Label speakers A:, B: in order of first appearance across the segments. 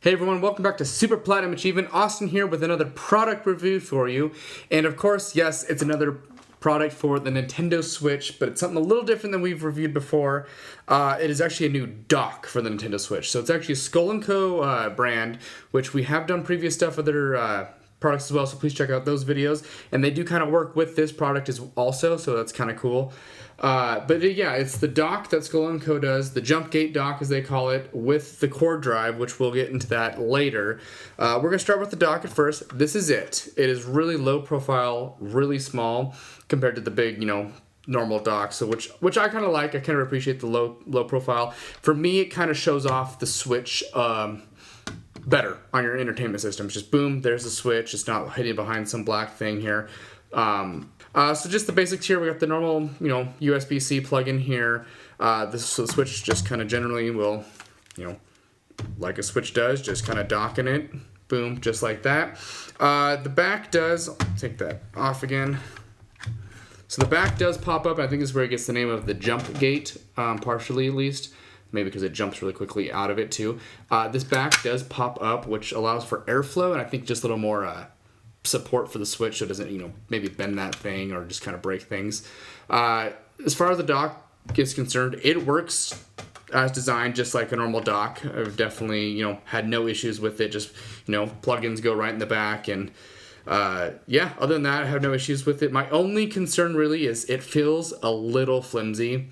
A: Hey everyone, welcome back to Super Platinum Achievement. Austin here with another product review for you. And of course, yes, it's another product for the Nintendo Switch, but it's something a little different than we've reviewed before. It is actually a new dock for the Nintendo Switch. So it's actually a Skull & Co. Brand, which we have done previous stuff with their products as well, so please check out those videos. And they do kind of work with this product as also, so that's kind of cool. But yeah, it's the dock that Skull & Co. does, the Jumpgate Dock as they call it, with the cord drive, which we'll get into that later. We're going to start with the dock at first. This is it. It is really low profile, really small compared to the big, normal dock, so which I kind of like. I kind of appreciate the low profile. For me, it kind of shows off the Switch better on your entertainment system. It's just boom, there's the Switch. It's not hidden behind some black thing here. So just the basics here. We got the normal, USB-C plug-in here. So the Switch just kind of generally will, like a Switch does, just kind of docking it. Boom, just like that. The back does, I'll take that off again. So the back does pop up. I think this is where it gets the name of the Jumpgate, partially at least. Maybe because it jumps really quickly out of it too. This back does pop up, which allows for airflow, and I think just a little more support for the Switch so it doesn't, maybe bend that thing or just kind of break things. As far as the dock is concerned, it works as designed just like a normal dock. I've definitely, had no issues with it. Just, plugins go right in the back, and yeah, other than that, I have no issues with it. My only concern really is it feels a little flimsy.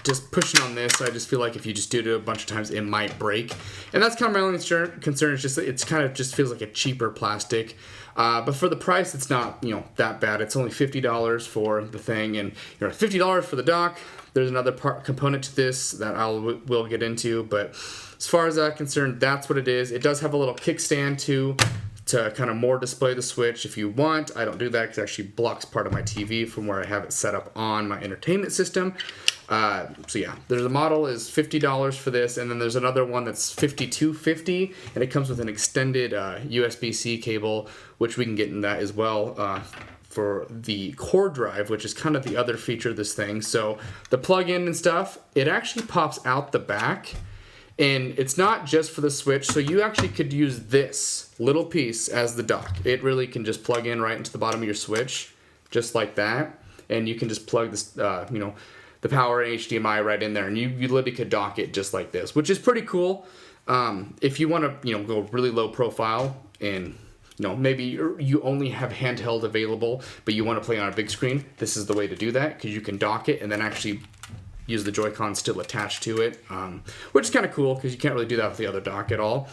A: Just pushing on this, I just feel like if you just do it a bunch of times, it might break. And that's kind of my only concern. It's just, it's kind of just feels like a cheaper plastic. But for the price, it's not, that bad. It's only $50 for the thing, and $50 for the dock. There's another component to this that we'll get into. But as far as I'm concerned, that's what it is. It does have a little kickstand too, to kind of more display the Switch if you want. I don't do that because it actually blocks part of my TV from where I have it set up on my entertainment system. So yeah, there's a model is $50 for this, and then there's another one that's $52.50, and it comes with an extended USB-C cable, which we can get in that as well for the cord drive, which is kind of the other feature of this thing. So the plug-in and stuff, it actually pops out the back, and it's not just for the Switch, so you actually could use this little piece as the dock. It really can just plug in right into the bottom of your Switch, just like that, and you can just plug this, the power and HDMI right in there, and you literally could dock it just like this, which is pretty cool. If you want to, go really low profile and, maybe you only have handheld available, but you want to play on a big screen, this is the way to do that, because you can dock it and then actually use the Joy-Con still attached to it, which is kind of cool because you can't really do that with the other dock at all.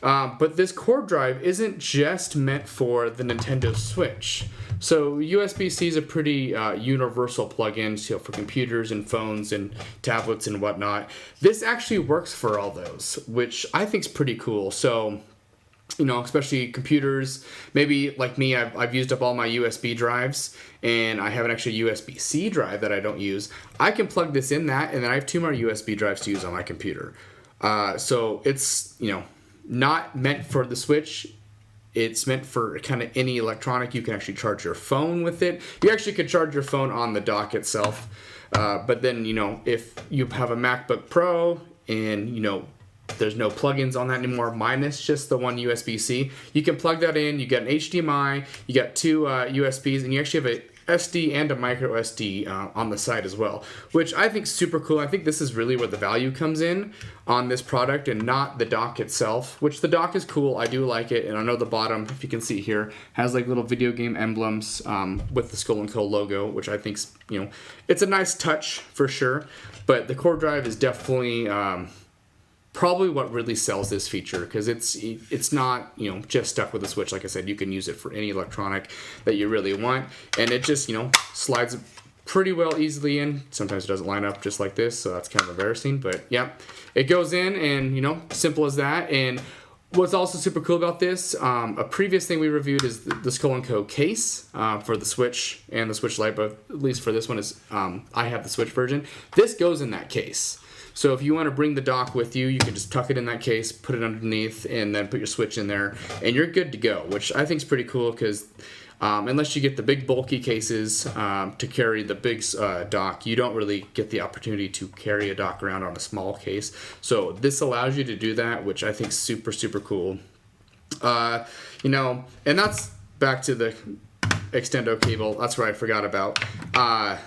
A: But this cord drive isn't just meant for the Nintendo Switch. So USB-C is a pretty universal plug-in, for computers and phones and tablets and whatnot. This actually works for all those, which I think is pretty cool. So, especially computers, maybe like me, I've used up all my USB drives, and I have an extra USB-C drive that I don't use. I can plug this in that, and then I have 2 more USB drives to use on my computer. So it's, not meant for the Switch. It's meant for kind of any electronic. You can actually charge your phone with it. You actually could charge your phone on the dock itself. But then, if you have a MacBook Pro and, there's no plugins on that anymore, minus just the one USB-C, you can plug that in. You get an HDMI, you got 2 USBs, and you actually have a SD and a micro SD on the side as well, which I think is super cool. I think this is really where the value comes in on this product and not the dock itself, which the dock is cool. I do like it, and I know the bottom, if you can see here, has like little video game emblems with the Skull & Co. logo, which I think, it's a nice touch for sure, but the cord drive is definitely probably what really sells this feature, because it's not just stuck with the Switch. Like I said, you can use it for any electronic that you really want, and it just slides pretty well easily in. Sometimes it doesn't line up just like this, so that's kind of embarrassing, but yeah, it goes in, and simple as that. And what's also super cool about this, a previous thing we reviewed is the Skull & Co. case for the Switch and the Switch Lite, but at least for this one is I have the Switch version. This goes in that case. So if you want to bring the dock with you, you can just tuck it in that case, put it underneath, and then put your Switch in there, and you're good to go, which I think is pretty cool because Unless you get the big bulky cases to carry the big dock, you don't really get the opportunity to carry a dock around on a small case. So this allows you to do that, which I think is super, super cool. You know, and that's back to the extendo cable. That's what I forgot about.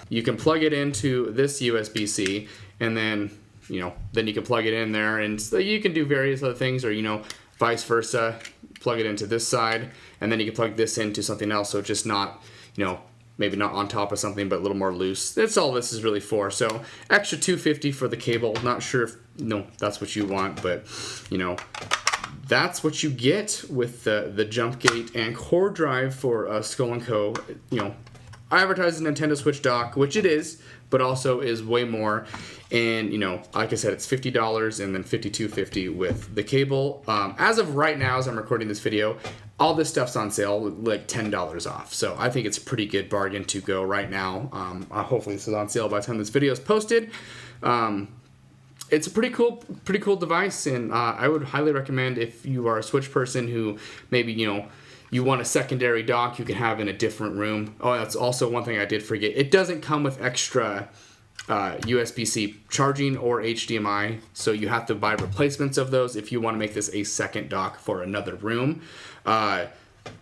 A: You can plug it into this USB-C, and then, you know, then you can plug it in there, and so you can do various other things, or, you know, vice versa, plug it into this side, and then you can plug this into something else, so it's just not, you know, maybe not on top of something, but a little more loose. That's all this is really for. So extra $250 for the cable. Not sure if, no, that's what you want, but, you know, that's what you get with the Jumpgate and cord drive for Skull & Co. You know, I advertise a Nintendo Switch dock, which it is, but also is way more. And, you know, like I said, it's $50 and then $52.50 with the cable. As of right now, as I'm recording this video, all this stuff's on sale, like $10 off. So I think it's a pretty good bargain to go right now. Hopefully this is on sale by the time this video is posted. It's a pretty cool device, and I would highly recommend, if you are a Switch person who maybe, you know, you want a secondary dock you can have in a different room. Oh, that's also one thing I did forget. It doesn't come with extra USB-C charging or HDMI, so you have to buy replacements of those if you want to make this a second dock for another room.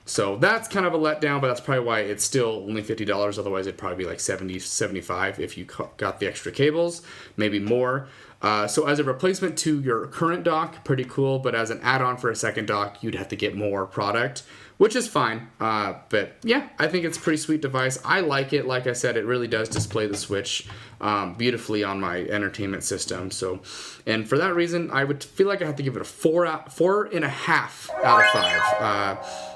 A: So that's kind of a letdown, but that's probably why it's still only $50. Otherwise, it'd probably be like $70, $75 if you got the extra cables, maybe more. So as a replacement to your current dock, pretty cool, but as an add-on for a second dock, you'd have to get more product, which is fine. But yeah, I think it's a pretty sweet device. I like it. Like I said, it really does display the Switch beautifully on my entertainment system. So, and for that reason, I would feel like I have to give it a 4.5 out of 5.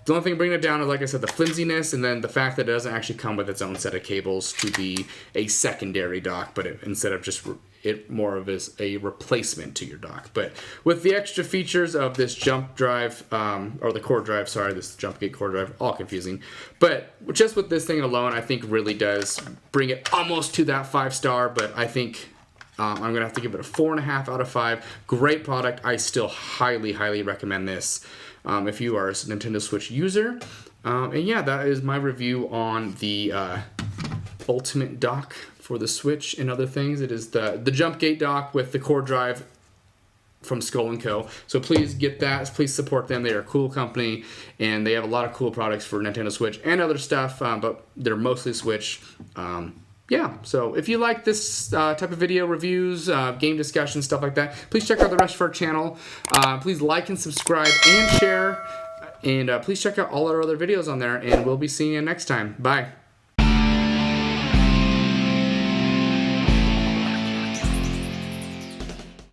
A: The only thing bringing it down is, like I said, the flimsiness, and then the fact that it doesn't actually come with its own set of cables to be a secondary dock, but instead of just it more of as a replacement to your dock. But with the extra features of this jump drive, or the cord drive, sorry, this Jumpgate cord drive, all confusing. But just with this thing alone, I think really does bring it almost to that 5-star, but I think I'm going to have to give it a 4.5 out of 5. Great product. I still highly, highly recommend this if you are a Nintendo Switch user. And yeah, that is my review on the Ultimate Dock for the Switch and other things. It is the Jumpgate dock with the cord drive from Skull & Co. So please get that. Please support them. They are a cool company, and they have a lot of cool products for Nintendo Switch and other stuff, but they're mostly Switch. Yeah, so if you like this type of video reviews, game discussion, stuff like that, please check out the rest of our channel. Please like and subscribe and share. And please check out all our other videos on there, and we'll be seeing you next time. Bye.